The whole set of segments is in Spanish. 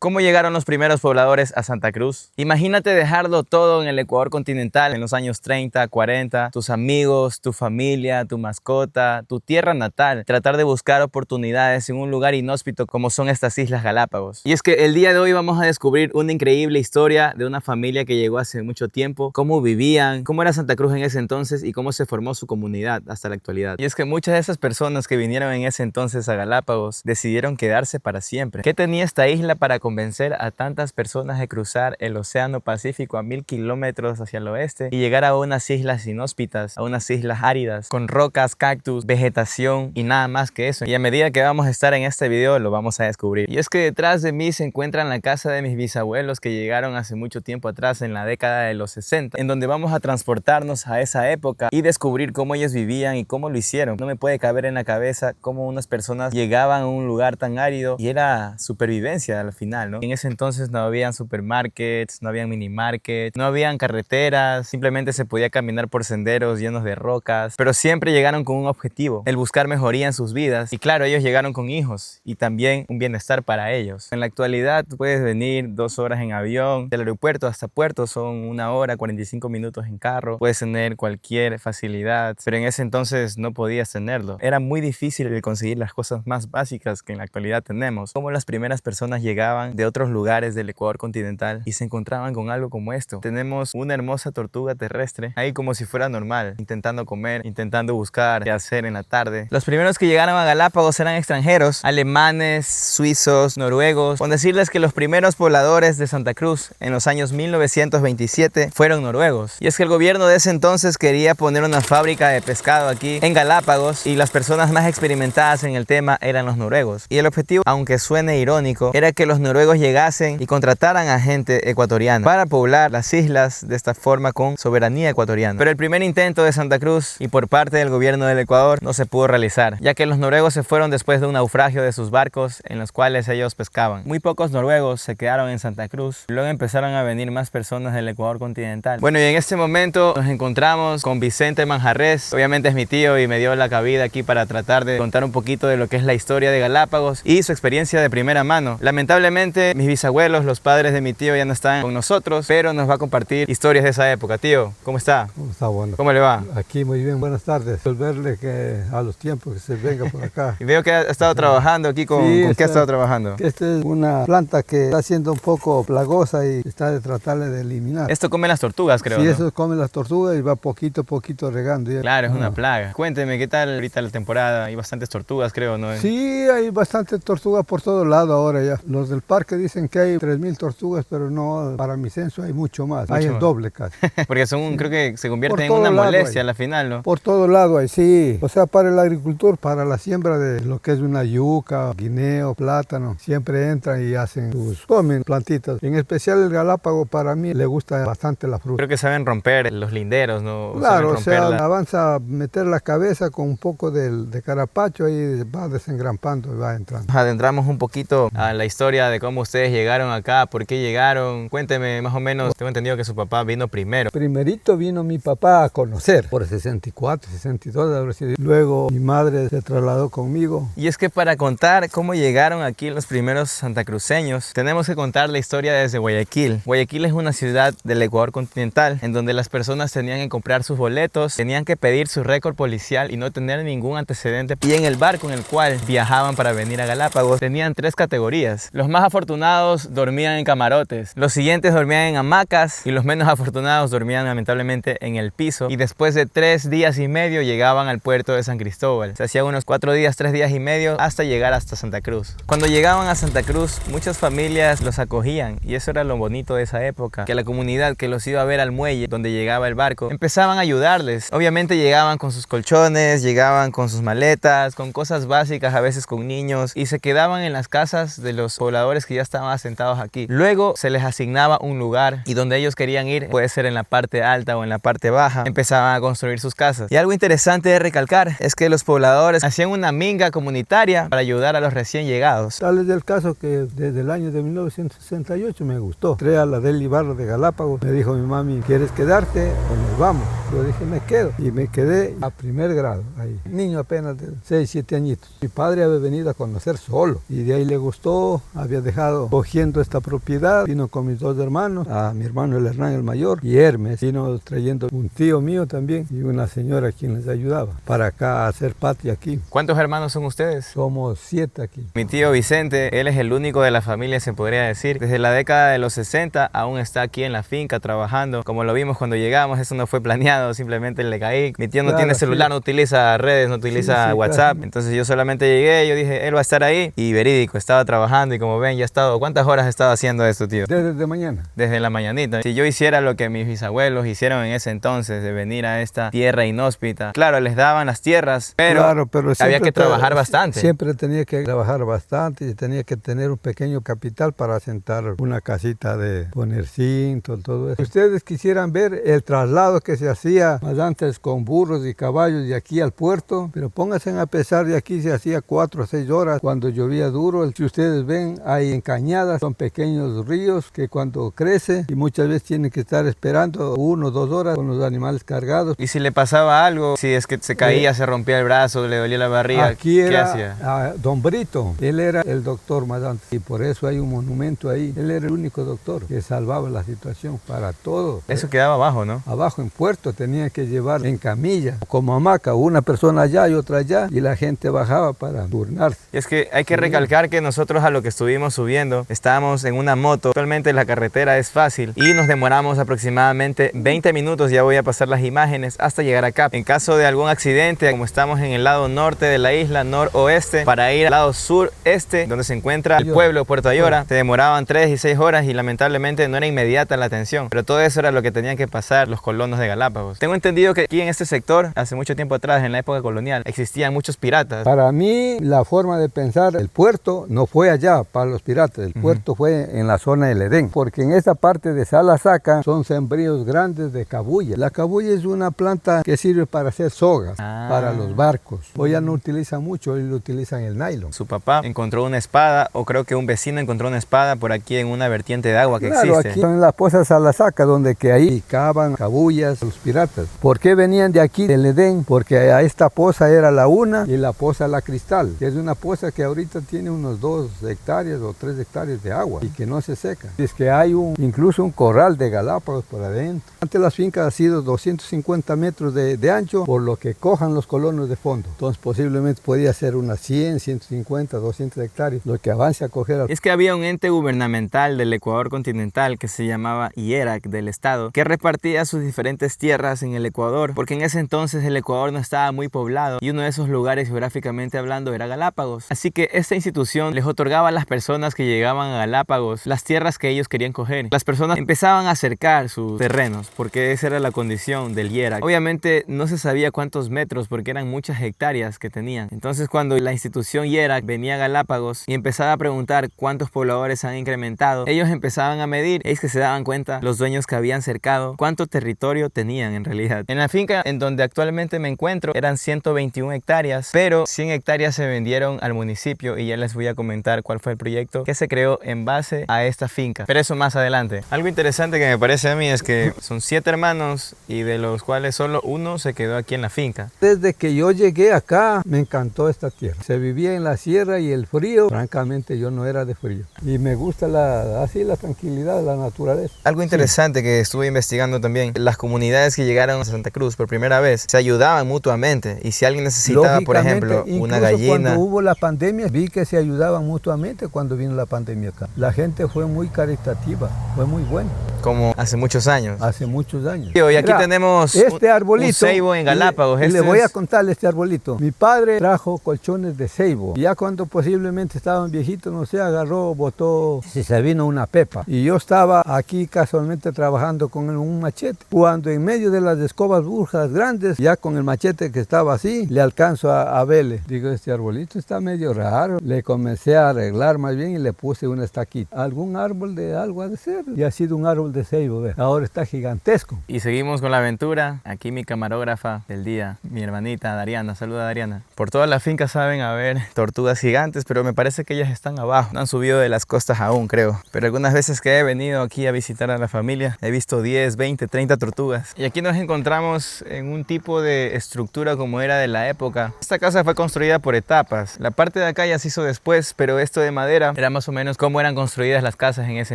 ¿Cómo llegaron los primeros pobladores a Santa Cruz? Imagínate dejarlo todo en el Ecuador continental en los años 30, 40, tus amigos, tu familia, tu mascota, tu tierra natal, tratar de buscar oportunidades en un lugar inhóspito como son estas Islas Galápagos. Y es que el día de hoy vamos a descubrir una increíble historia de una familia que llegó hace mucho tiempo, cómo vivían, cómo era Santa Cruz en ese entonces y cómo se formó su comunidad hasta la actualidad. Y es que muchas de esas personas que vinieron en ese entonces a Galápagos decidieron quedarse para siempre. ¿Qué tenía esta isla para convencer a tantas personas de cruzar el océano Pacífico a 1000 kilómetros hacia el oeste y llegar a unas islas inhóspitas, a unas islas áridas, con rocas, cactus, vegetación y nada más que eso? Y a medida que vamos a estar en este video lo vamos a descubrir. Y es que detrás de mí se encuentra la casa de mis bisabuelos que llegaron hace mucho tiempo atrás, en la década de los 60, en donde vamos a transportarnos a esa época y descubrir cómo ellos vivían y cómo lo hicieron. No me puede caber en la cabeza cómo unas personas llegaban a un lugar tan árido y era supervivencia al final, ¿no? En ese entonces no habían supermarkets, no habían minimarkets, no habían carreteras, simplemente se podía caminar por senderos llenos de rocas, pero siempre llegaron con un objetivo, el buscar mejoría en sus vidas. Y claro, ellos llegaron con hijos y también un bienestar para ellos. En la actualidad tú puedes venir 2 horas en avión, del aeropuerto hasta Puerto son 1 hora, 45 minutos en carro, puedes tener cualquier facilidad, pero en ese entonces no podías tenerlo. Era muy difícil el conseguir las cosas más básicas que en la actualidad tenemos. Como las primeras personas llegaban de otros lugares del Ecuador continental y se encontraban con algo como esto. Tenemos una hermosa tortuga terrestre ahí como si fuera normal, intentando comer, intentando buscar qué hacer en la tarde. Los primeros que llegaron a Galápagos eran extranjeros, alemanes, suizos, noruegos. Con decirles que los primeros pobladores de Santa Cruz en los años 1927 fueron noruegos. Y es que el gobierno de ese entonces quería poner una fábrica de pescado aquí en Galápagos y las personas más experimentadas en el tema eran los noruegos. Y el objetivo, aunque suene irónico, era que los noruegos llegasen y contrataran a gente ecuatoriana para poblar las islas de esta forma con soberanía ecuatoriana. Pero el primer intento de Santa Cruz y por parte del gobierno del Ecuador no se pudo realizar, ya que los noruegos se fueron después de un naufragio de sus barcos en los cuales ellos pescaban. Muy pocos noruegos se quedaron en Santa Cruz, luego empezaron a venir más personas del Ecuador continental. Bueno, y en este momento nos encontramos con Vicente Manjarres, obviamente es mi tío y me dio la cabida aquí para tratar de contar un poquito de lo que es la historia de Galápagos y su experiencia de primera mano. Lamentablemente mis bisabuelos, los padres de mi tío, ya no están con nosotros, pero nos va a compartir historias de esa época. Tío, ¿cómo está? ¿Cómo está? Bueno. ¿Cómo le va? Aquí muy bien, buenas tardes. Verle que a los tiempos que se venga por acá. Y veo que ha estado trabajando aquí con... Sí, ¿Con qué ha estado trabajando? Esta es una planta que está siendo un poco plagosa y está de tratarle de eliminar. Esto come las tortugas, creo, Sí, ¿no? eso come las tortugas y va poquito a poquito regando. Claro, es una plaga. Cuénteme, ¿qué tal ahorita la temporada? Hay bastantes tortugas, creo, ¿no? Sí, hay bastantes tortugas por todo lado ahora ya. Los del parque dicen que hay 3000 tortugas, pero no, para mi censo hay mucho más. Hay el doble casi. Porque son, creo que se convierten en Por una todo lado molestia hay. a la final, ¿no? Por todo lado hay, sí. O sea, para el agricultor, para la siembra de lo que es una yuca, guineo, plátano, siempre entran y hacen comen plantitas. En especial el galápago, para mí le gusta bastante la fruta. Creo que saben romper los linderos, ¿no? Claro, o sea, romperla. avanza a meter la cabeza con un poco de carapacho y va desengrampando y va entrando. Nos adentramos un poquito a la historia de cómo ustedes llegaron acá, por qué llegaron. Cuénteme más o menos, tengo entendido que su papá vino primero. Primerito vino mi papá a conocer, por 64, 62 habrá sido. Luego mi madre se trasladó conmigo. Y es que para contar cómo llegaron aquí los primeros santacruceños, tenemos que contar la historia desde Guayaquil. Guayaquil es una ciudad del Ecuador continental en donde las personas tenían que comprar sus boletos, tenían que pedir su récord policial y no tener ningún antecedente. Y en el barco en el cual viajaban para venir a Galápagos tenían 3 categorías. Los más afortunados dormían en camarotes, los siguientes dormían en hamacas y los menos afortunados dormían lamentablemente en el piso. Y después de 3 días y medio llegaban al puerto de San Cristóbal. Se hacían unos 4 días, 3 días y medio hasta llegar hasta Santa Cruz. Cuando llegaban a Santa Cruz, muchas familias los acogían y eso era lo bonito de esa época, que la comunidad que los iba a ver al muelle donde llegaba el barco empezaban a ayudarles. Obviamente llegaban con sus colchones, llegaban con sus maletas, con cosas básicas, a veces con niños, y se quedaban en las casas de los pobladores que ya estaban asentados aquí. Luego se les asignaba un lugar y donde ellos querían ir, puede ser en la parte alta o en la parte baja, empezaban a construir sus casas. Y algo interesante de recalcar es que los pobladores hacían una minga comunitaria para ayudar a los recién llegados. Tal es el caso que desde el año de 1968 me gustó. Entré a la del Ibarra de Galápagos, me dijo mi mami, ¿quieres quedarte o nos vamos? Yo dije, me quedo. Y me quedé a primer grado, ahí. Niño apenas de 6, 7 añitos. Mi padre había venido a conocer solo. Y de ahí le gustó, había dejado cogiendo esta propiedad. Vino con mis 2 hermanos, a mi hermano el Hernán el mayor y Hermes. Vino trayendo un tío mío también y una señora quien les ayudaba para acá a hacer patria aquí. ¿Cuántos hermanos son ustedes? Somos 7 aquí. Mi tío Vicente, él es el único de la familia, se podría decir. Desde la década de los 60 aún está aquí en la finca trabajando. Como lo vimos cuando llegamos, eso no fue planeado, simplemente le caí. Mi tío no tiene celular, no utiliza redes, no utiliza WhatsApp. Claro. Entonces yo solamente llegué, yo dije, él va a estar ahí. Y verídico, estaba trabajando y como ven, ya ha estado. ¿Cuántas horas ha estado haciendo esto, tío? Desde mañana. Desde la mañanita. Si yo hiciera lo que mis bisabuelos hicieron en ese entonces, de venir a esta tierra inhóspita, claro, les daban las tierras, pero, claro, pero había que trabajar bastante. Siempre tenía que trabajar bastante y tenía que tener un pequeño capital para asentar una casita de poner cinto, todo eso. Ustedes quisieran ver el traslado que se hacía más antes con burros y caballos de aquí al puerto, pero pónganse a pesar, de aquí se hacía 4 o 6 horas cuando llovía duro. Si ustedes ven, hay encañadas, son pequeños ríos que cuando crece y muchas veces tienen que estar esperando 1 o 2 horas con los animales cargados. ¿Y si le pasaba algo? Si es que se caía, se rompía el brazo, le dolía la barriga, aquí ¿qué era, hacía? Don Brito, él era el doctor más antes y por eso hay un monumento ahí. Él era el único doctor que salvaba la situación para todo. Eso quedaba abajo, ¿no? Abajo en puerto, tenía que llevar en camilla, como hamaca, una persona allá y otra allá, y la gente bajaba para turnarse. Y es que hay que recalcar que nosotros a lo que estuvimos subiendo, estábamos en una moto. Actualmente la carretera es fácil y nos demoramos aproximadamente 20 minutos, ya voy a pasar las imágenes, hasta llegar acá. En caso de algún accidente, como estamos en el lado norte de la isla, noroeste, para ir al lado sureste, donde se encuentra el pueblo Puerto Ayora, se demoraban 3 y 6 horas y lamentablemente no era inmediata la atención. Pero todo eso era lo que tenían que pasar los colonos de Galápagos. Tengo entendido que aquí en este sector, hace mucho tiempo atrás, en la época colonial, existían muchos piratas. Para mí, la forma de pensar, el puerto no fue allá para los piratas, el puerto fue en la zona del Edén, porque en esa parte de Salasaca son sembríos grandes de cabuya. La cabuya es una planta que sirve para hacer sogas para los barcos. Hoy ya no utilizan mucho, hoy lo utilizan el nylon. Su papá encontró una espada, o creo que un vecino encontró una espada por aquí en una vertiente de agua que existe. Aquí en la poza Salasaca, donde que ahí cavan cabullas los piratas. ¿Por qué venían de aquí, del Edén? Porque a esta poza era la una y la poza La Cristal, que es una poza que ahorita tiene unos 2 hectáreas o 3 hectáreas de agua y que no se seca. Es que hay incluso un corral de Galápagos por adentro. Antes las fincas han sido 250 metros de ancho, por lo que cojan los colonos de fondo. Entonces posiblemente podía ser unas 100, 150, 200 hectáreas, lo que avance a coger. Es que había un ente gubernamental del Ecuador continental que se llamaba IERAC del Estado, que repartía sus diferentes tierras en el Ecuador, porque en ese entonces el Ecuador no estaba muy poblado y uno de esos lugares geográficamente hablando era Galápagos. Así que esta institución les otorgaba a las personas que llegaban a Galápagos las tierras que ellos querían coger. Las personas empezaban a acercar sus terrenos porque esa era la condición del IERAC. Obviamente no se sabía cuántos metros porque eran muchas hectáreas que tenían. Entonces cuando la institución IERAC venía a Galápagos y empezaba a preguntar cuántos pobladores han incrementado, ellos empezaban a medir, es que se daban cuenta los dueños que habían cercado cuánto territorio tenían en realidad. En la finca en donde actualmente me encuentro eran 121 hectáreas, pero 100 hectáreas se vendieron al municipio y ya les voy a comentar cuál fue el proyecto que se creó en base a esta finca, pero eso más adelante. Algo interesante que me parece a mí es que son 7 hermanos y de los cuales solo uno se quedó aquí en la finca. Desde que yo llegué acá me encantó esta tierra. Se vivía en la sierra y el frío, francamente yo no era de frío y me gusta la tranquilidad, la naturaleza. Algo interesante que estuve investigando también, las comunidades que llegaron a Santa Cruz por primera vez se ayudaban mutuamente y si alguien necesitaba, por ejemplo, una gallina. Cuando hubo la pandemia vi que se ayudaban mutuamente cuando vino la pandemia acá. La gente fue muy caritativa, fue muy buena. Como hace muchos años. Hace muchos años. Y aquí tenemos este arbolito, un ceibo en Galápagos. Le voy a contarle este arbolito. Mi padre trajo colchones de ceibo. Y ya cuando posiblemente estaban viejitos, no sé, agarró, botó, se vino una pepa. Y yo estaba aquí casualmente trabajando con un machete. Cuando en medio de las escobas burjas grandes, ya con el machete que estaba así, le alcanzo a verle. Digo, este arbolito está medio raro. Le comencé a arreglar más bien y le puse una estaquita. Algún árbol de algo ha de ser. Y ha sido un árbol árbol de ceibo, ve. Ahora está gigantesco. Y seguimos con la aventura. Aquí mi camarógrafa del día, mi hermanita Dariana. Saluda, Dariana. Por toda la finca saben haber tortugas gigantes, pero me parece que ellas están abajo. No han subido de las costas aún, creo. Pero algunas veces que he venido aquí a visitar a la familia, he visto 10, 20, 30 tortugas. Y aquí nos encontramos en un tipo de estructura como era de la época. Esta casa fue construida por etapas. La parte de acá ya se hizo después, pero esto de madera era más o menos como eran construidas las casas en ese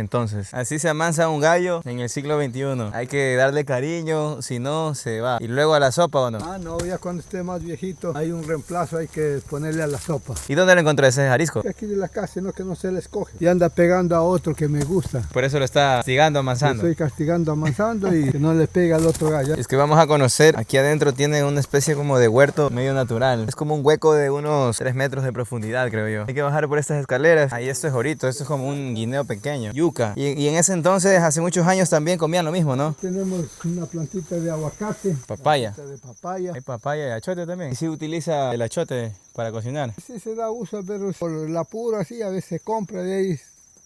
entonces. Así se amansa un gallo en el siglo XXI. Hay que darle cariño, si no se va. Y luego a la sopa, ¿o no? Ah, no, ya cuando esté más viejito hay un reemplazo, hay que ponerle a la sopa. ¿Y dónde lo encontró ese arisco? Aquí de la casa, no, que no se le escoge. Y anda pegando a otro que me gusta. Por eso lo está castigando, amansando. Estoy castigando, amansando y que no le pega al otro gallo. Es que vamos a conocer, aquí adentro tiene una especie como de huerto medio natural. Es como un hueco de unos 3 metros de profundidad, creo yo. Hay que bajar por estas escaleras. Ahí esto es jorito, esto es como un guineo pequeño. Yuca. Y en ese entonces, hace muchos años también comían lo mismo, ¿no? Tenemos una plantita de aguacate. Papaya. De papaya. Hay papaya y achote también. ¿Y si utiliza el achote para cocinar? Sí se da uso, pero por la pura sí, a veces se compra de ahí.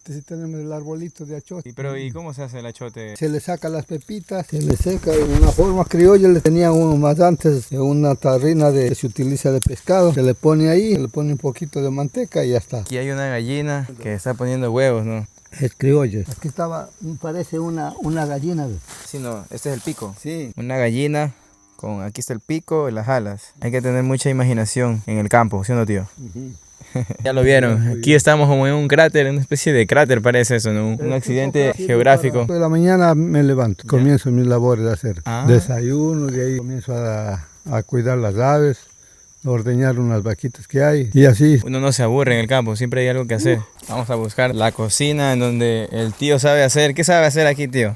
Sí tenemos el arbolito de achote. Pero ¿y cómo se hace el achote? Se le saca las pepitas, se le seca en una forma criolla. Le tenía uno más antes, una tarrina que se utiliza de pescado. Se le pone ahí, se le pone un poquito de manteca y ya está. Aquí hay una gallina que está poniendo huevos, ¿no? Es criollo. Aquí estaba, parece una gallina. Sí, no, este es el pico. Sí. Una gallina con, aquí está el pico y las alas. Hay que tener mucha imaginación en el campo, ¿sí o no, tío? Ya lo vieron, aquí estamos como en un cráter, una especie de cráter parece eso, ¿no? Un accidente geográfico. De la mañana me levanto, comienzo mis labores de hacer desayuno, de ahí comienzo a cuidar las aves, a ordeñar unas vaquitas que hay y así. Uno no se aburre en el campo, siempre hay algo que hacer. Vamos a buscar la cocina en donde el tío sabe hacer. ¿Qué sabe hacer aquí, tío?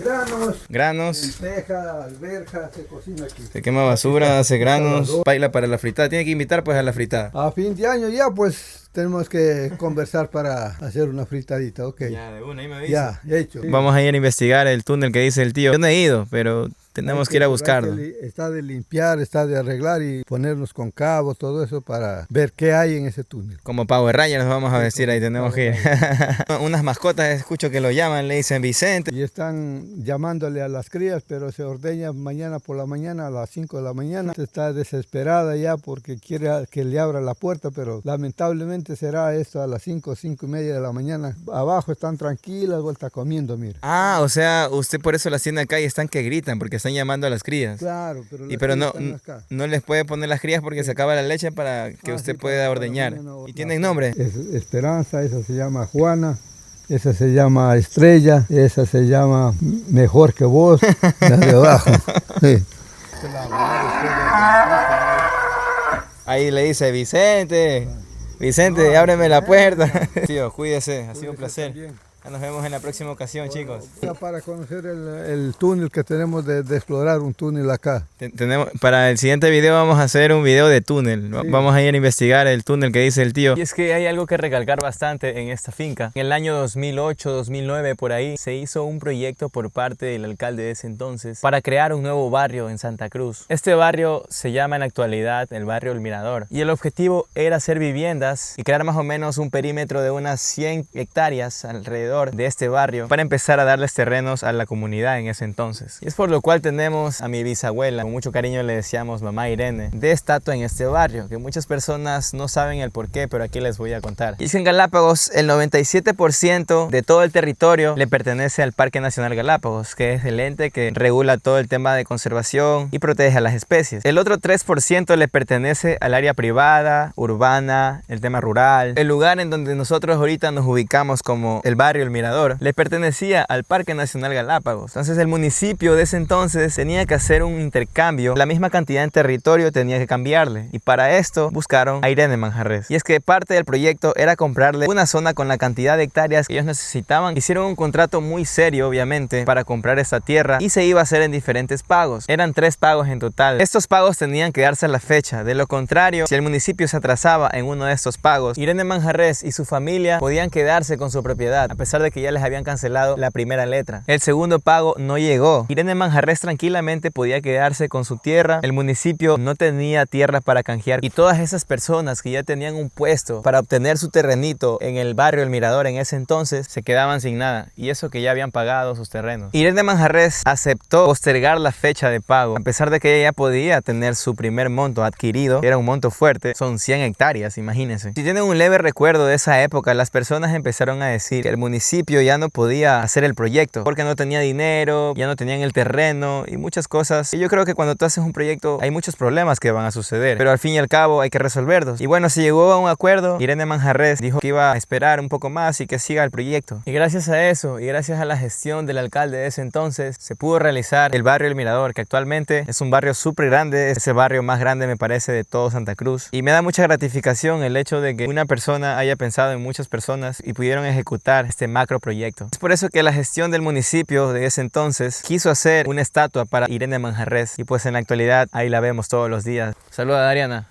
Granos. Lentejas, alberjas, se cocina aquí. Se quema basura, hace granos, baila para la fritada. Tiene que invitar pues a la fritada. A fin de año ya pues tenemos que conversar para hacer una fritadita, ok. Ya, de una, ahí me avisa. Ya, hecho. Vamos a ir a investigar el túnel que dice el tío. Yo no he ido, pero tenemos que ir a buscarlo. Está de limpiar, está de arreglar y ponernos con cabos, todo eso para ver qué hay en ese túnel. Como Power Rangers nos vamos a vestir ahí, tenemos que ir. Unas mascotas, escucho que lo llaman, le dicen Vicente. Y están llamándole a las crías, pero se ordeña mañana por la mañana a las 5 de la mañana. Está desesperada ya porque quiere que le abra la puerta, pero lamentablemente será esto a las 5, 5 y media de la mañana. Abajo están tranquilas, vuelta comiendo, mira. Ah, o sea, usted por eso las tiene acá y están que gritan, porque están llamando a las crías. Claro, pero no les puede poner las crías porque se acaba la leche para que usted pueda ordeñar. ¿Y tienen nombre? Es Esperanza, esa se llama Juana, esa se llama Estrella, esa se llama Mejor que Vos, la de abajo. Sí. Ahí le dice Vicente, Vicente, ábreme la puerta. Tío, cuídese, ha sido un placer. Ya nos vemos en la próxima ocasión, chicos. Para conocer el túnel que tenemos de explorar un túnel acá. Para el siguiente video vamos a hacer un video de túnel. Sí. Vamos a ir a investigar el túnel que dice el tío. Y es que hay algo que recalcar bastante en esta finca. En el año 2008, 2009, por ahí, se hizo un proyecto por parte del alcalde de ese entonces para crear un nuevo barrio en Santa Cruz. Este barrio se llama en la actualidad el barrio El Mirador. Y el objetivo era hacer viviendas y crear más o menos un perímetro de unas 100 hectáreas alrededor de este barrio para empezar a darles terrenos a la comunidad en ese entonces. Y es por lo cual tenemos a mi bisabuela, con mucho cariño le decíamos mamá Irene, de estatua en este barrio, que muchas personas no saben el por qué, pero aquí les voy a contar. Y es que en Galápagos el 97% de todo el territorio le pertenece al Parque Nacional Galápagos, que es el ente que regula todo el tema de conservación y protege a las especies. El otro 3% le pertenece al área privada, urbana, el tema rural. El lugar en donde nosotros ahorita nos ubicamos como el barrio El Mirador le pertenecía al Parque Nacional Galápagos. Entonces el municipio de ese entonces tenía que hacer un intercambio, la misma cantidad en territorio tenía que cambiarle, y para esto buscaron a Irene Manjarres. Y es que parte del proyecto era comprarle una zona con la cantidad de hectáreas que ellos necesitaban. Hicieron un contrato muy serio, obviamente, para comprar esta tierra, y se iba a hacer en diferentes pagos. Eran 3 pagos en total. Estos pagos tenían que darse a la fecha, de lo contrario, si el municipio se atrasaba en uno de estos pagos, Irene Manjarres y su familia podían quedarse con su propiedad, a pesar pesar de que ya les habían cancelado la primera letra. El segundo pago no llegó. Irene Manjarrés tranquilamente podía quedarse con su tierra. El municipio no tenía tierra para canjear y todas esas personas que ya tenían un puesto para obtener su terrenito en el barrio El Mirador en ese entonces se quedaban sin nada, y eso que ya habían pagado sus terrenos. Irene Manjarrés aceptó postergar la fecha de pago a pesar de que ella ya podía tener su primer monto adquirido. Era un monto fuerte, son 100 hectáreas, imagínense. Si tienen un leve recuerdo de esa época, las personas empezaron a decir que el municipio ya no podía hacer el proyecto porque no tenía dinero, ya no tenían el terreno y muchas cosas. Y yo creo que cuando tú haces un proyecto hay muchos problemas que van a suceder, pero al fin y al cabo hay que resolverlos. Y bueno, se llegó a un acuerdo. Irene Manjarrés dijo que iba a esperar un poco más y que siga el proyecto. Y gracias a eso y gracias a la gestión del alcalde de ese entonces, se pudo realizar el barrio El Mirador, que actualmente es un barrio súper grande. Es el barrio más grande, me parece, de todo Santa Cruz. Y me da mucha gratificación el hecho de que una persona haya pensado en muchas personas y pudieron ejecutar este macro proyecto. Es por eso que la gestión del municipio de ese entonces quiso hacer una estatua para Irene Manjarrés, y pues en la actualidad ahí la vemos todos los días. Saluda, Dariana.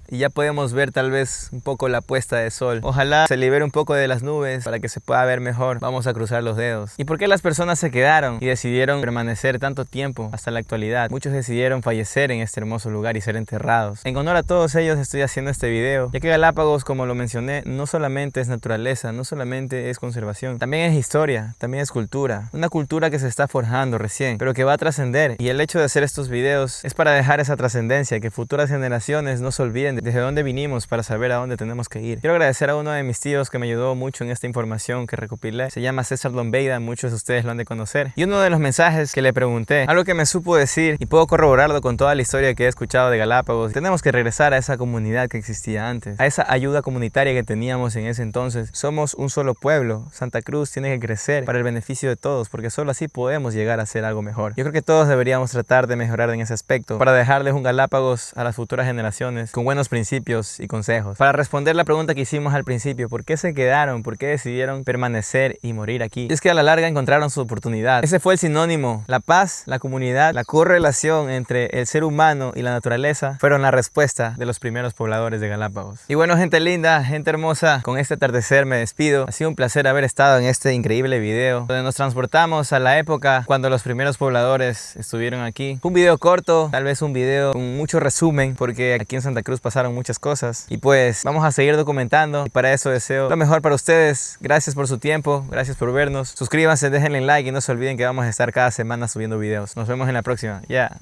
Y ya podemos ver tal vez un poco la puesta de sol. Ojalá se libere un poco de las nubes para que se pueda ver mejor. Vamos a cruzar los dedos. ¿Y por qué las personas se quedaron y decidieron permanecer tanto tiempo hasta la actualidad? Muchos decidieron fallecer en este hermoso lugar y ser enterrados. En honor a todos ellos estoy haciendo este video, ya que Galápagos, como lo mencioné, no solamente es naturaleza, no solamente es conservación, también es historia, también es cultura. Una cultura que se está forjando recién, pero que va a trascender. Y el hecho de hacer estos videos es para dejar esa trascendencia, que futuras generaciones no se olviden desde dónde vinimos para saber a dónde tenemos que ir. Quiero agradecer a uno de mis tíos que me ayudó mucho en esta información que recopilé. Se llama César Lombeida, muchos de ustedes lo han de conocer. Y uno de los mensajes que le pregunté, algo que me supo decir y puedo corroborarlo con toda la historia que he escuchado de Galápagos: tenemos que regresar a esa comunidad que existía antes, a esa ayuda comunitaria que teníamos en ese entonces. Somos un solo pueblo. Santa Cruz tiene que crecer para el beneficio de todos, porque solo así podemos llegar a ser algo mejor. Yo creo que todos deberíamos tratar de mejorar en ese aspecto para dejarles un Galápagos a las futuras generaciones con buenos principios y consejos. Para responder la pregunta que hicimos al principio, ¿por qué se quedaron? ¿Por qué decidieron permanecer y morir aquí? Y es que a la larga encontraron su oportunidad. Ese fue el sinónimo. La paz, la comunidad, la correlación entre el ser humano y la naturaleza fueron la respuesta de los primeros pobladores de Galápagos. Y bueno, gente linda, gente hermosa, con este atardecer me despido. Ha sido un placer haber estado en este increíble video donde nos transportamos a la época cuando los primeros pobladores estuvieron aquí. Un video corto, tal vez un video con mucho resumen, porque aquí en Santa Cruz pasaron muchas cosas y pues vamos a seguir documentando, y para eso deseo lo mejor para ustedes. Gracias por su tiempo, gracias por vernos. Suscríbanse, déjenle like y no se olviden que vamos a estar cada semana subiendo videos. Nos vemos en la próxima. Ya.